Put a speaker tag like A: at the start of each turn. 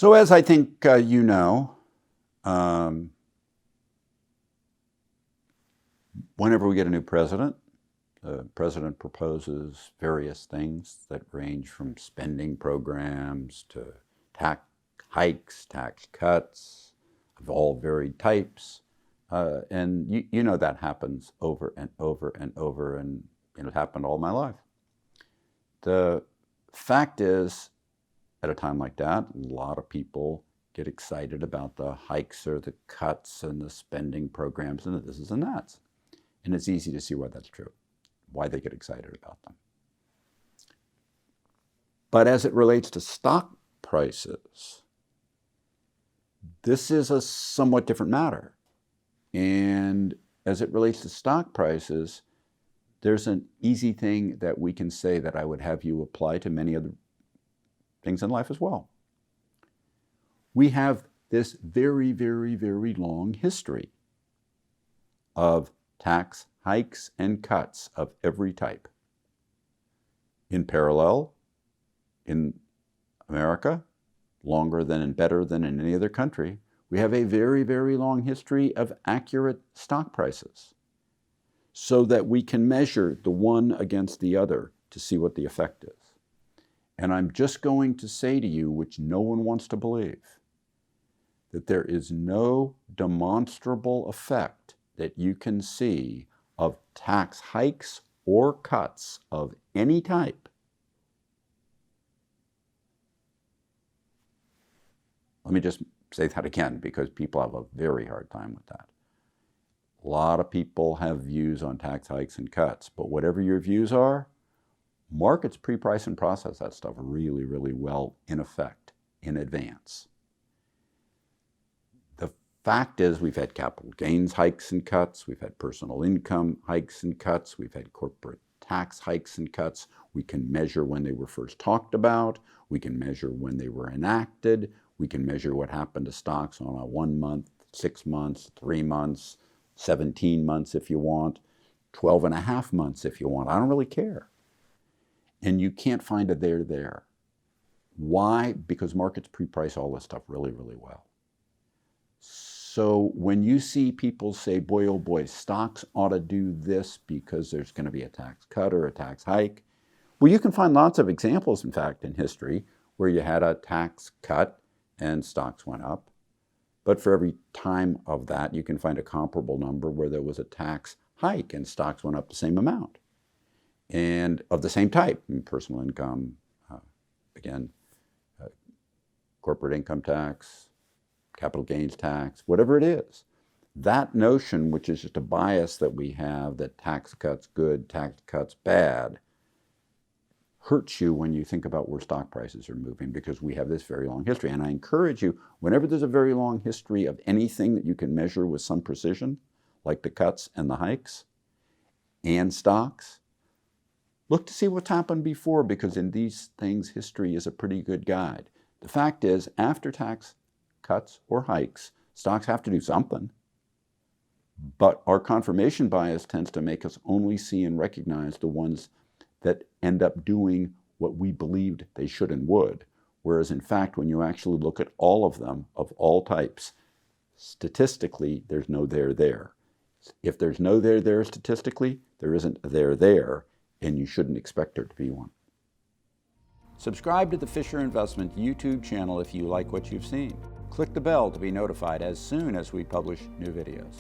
A: So as I think you know, um, whenever we get a new president, the president proposes various things that range from spending programs to tax hikes, tax cuts of all varied types. And you know that happens over and over and over, and it happened all my life. The fact is, at a time like that, a lot of people get excited about the hikes or the cuts and the spending programs and the this and that. And it's easy to see why that's true, why they get excited about them. But as it relates to stock prices, this is a somewhat different matter. And as it relates to stock prices, there's an easy thing that we can say that I would have you apply to many other things in life as well. We have this very, very, very long history of tax hikes and cuts of every type. In parallel, in America, longer than and better than in any other country, we have a very, very long history of accurate stock prices so that we can measure the one against the other to see what the effect is. And I'm just going to say to you, which no one wants to believe, that there is no demonstrable effect that you can see of tax hikes or cuts of any type. Let me just say that again, because people have a very hard time with that. A lot of people have views on tax hikes and cuts, but whatever your views are, markets pre-price and process that stuff really, really well in effect, in advance. The fact is we've had capital gains hikes and cuts, we've had personal income hikes and cuts, we've had corporate tax hikes and cuts. We can measure when they were first talked about, we can measure when they were enacted, we can measure what happened to stocks on a 1 month, 6 months, 3 months, 17 months if you want, 12.5 months if you want. I don't really care. And you can't find a there. Why? Because markets pre-price all this stuff really, really well. So when you see people say, boy, oh boy, stocks ought to do this because there's going to be a tax cut or a tax hike, well, you can find lots of examples, in fact, in history where you had a tax cut and stocks went up. But for every time of that, you can find a comparable number where there was a tax hike and stocks went up the same amount. And of the same type, personal income, corporate income tax, capital gains tax, whatever it is. That notion, which is just a bias that we have that tax cuts good, tax cuts bad, hurts you when you think about where stock prices are moving, because we have this very long history. And I encourage you, whenever there's a very long history of anything that you can measure with some precision, like the cuts and the hikes and stocks, look to see what's happened before, because in these things, history is a pretty good guide. The fact is, after tax cuts or hikes, stocks have to do something. But our confirmation bias tends to make us only see and recognize the ones that end up doing what we believed they should and would. Whereas in fact, when you actually look at all of them, of all types, statistically, there's no there. If there's no there statistically, there isn't a there, and you shouldn't expect there to be one. Subscribe to the Fisher Investment YouTube channel if you like what you've seen. Click the bell to be notified as soon as we publish new videos.